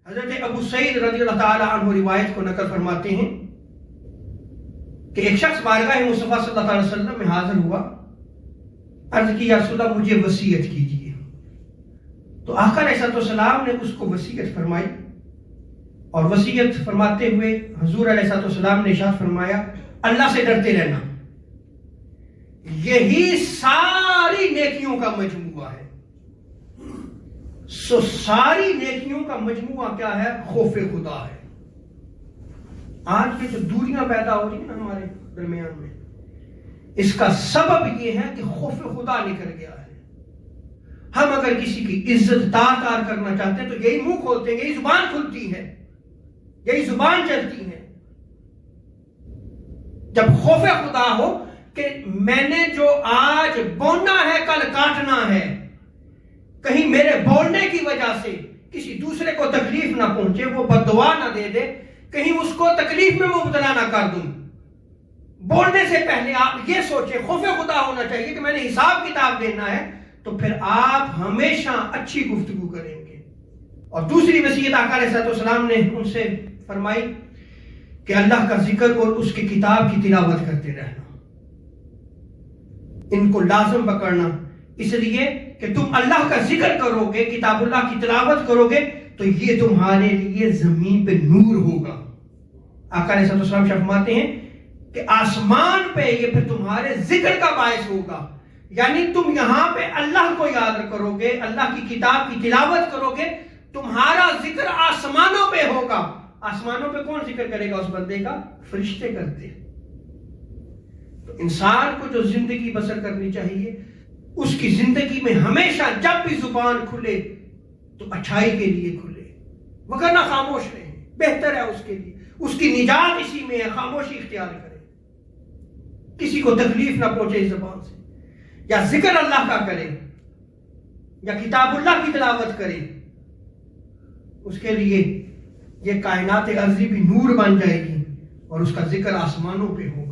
حضرت ابو سعید رضی اللہ تعالیٰ عنہ روایت کو نقل فرماتے ہیں کہ ایک شخص بارگاہ مصطفیٰ صلی اللہ علیہ وسلم میں حاضر ہوا، عرض کی یا رسول اللہ مجھے وصیت کیجیے. تو آقا علیہ السلام نے اس کو وصیت فرمائی، اور وصیت فرماتے ہوئے حضور علیہ السلام نے ارشاد فرمایا اللہ سے ڈرتے رہنا، یہی ساری نیکیوں کا مجموعہ ہے. سو ساری نیکیوں کا مجموعہ کیا ہے؟ خوف خدا ہے. آج یہ جو دوریاں پیدا ہو رہی ہیں نا ہمارے درمیان میں، اس کا سبب یہ ہے کہ خوف خدا نکل گیا ہے. ہم اگر کسی کی عزت تار کرنا چاہتے ہیں تو یہی منہ کھولتے ہیں، یہی زبان کھلتی ہے، یہی زبان چلتی ہے. جب خوف خدا ہو کہ میں نے جو آج بونا ہے کل کاٹنا ہے، کہیں میرے بولنے کی وجہ سے کسی دوسرے کو تکلیف نہ پہنچے، وہ بددعا نہ دے دے، کہیں اس کو تکلیف میں مبتلا نہ کر دوں. بولنے سے پہلے آپ یہ سوچیں، خوف خدا ہونا چاہیے کہ میں نے حساب کتاب دینا ہے، تو پھر آپ ہمیشہ اچھی گفتگو کریں گے. اور دوسری وصیت آقا علیہ السلام نے ان سے فرمائی کہ اللہ کا ذکر اور اس کی کتاب کی تلاوت کرتے رہنا. ان کو لازم پکڑنا، اس لیے کہ تم اللہ کا ذکر کرو گے، کتاب اللہ کی تلاوت کرو گے تو یہ تمہارے لیے زمین پہ نور ہوگا. آقا علیہ السلام فرماتے ہیں کہ آسمان پہ یہ پھر تمہارے ذکر کا باعث ہوگا. یعنی تم یہاں پہ اللہ کو یاد کرو گے، اللہ کی کتاب کی تلاوت کرو گے، تمہارا ذکر آسمانوں پہ ہوگا. آسمانوں پہ کون ذکر کرے گا اس بندے کا؟ فرشتے کرتے. تو انسان کو جو زندگی بسر کرنی چاہیے، اس کی زندگی میں ہمیشہ جب بھی زبان کھلے تو اچھائی کے لیے کھلے، وگرنہ خاموش رہے. بہتر ہے اس کے لیے، اس کی نجات اسی میں ہے، خاموشی اختیار کرے، کسی کو تکلیف نہ پہنچے اس زبان سے. یا ذکر اللہ کا کرے یا کتاب اللہ کی تلاوت کرے، اس کے لیے یہ کائنات ارضی بھی نور بن جائے گی اور اس کا ذکر آسمانوں پہ ہو.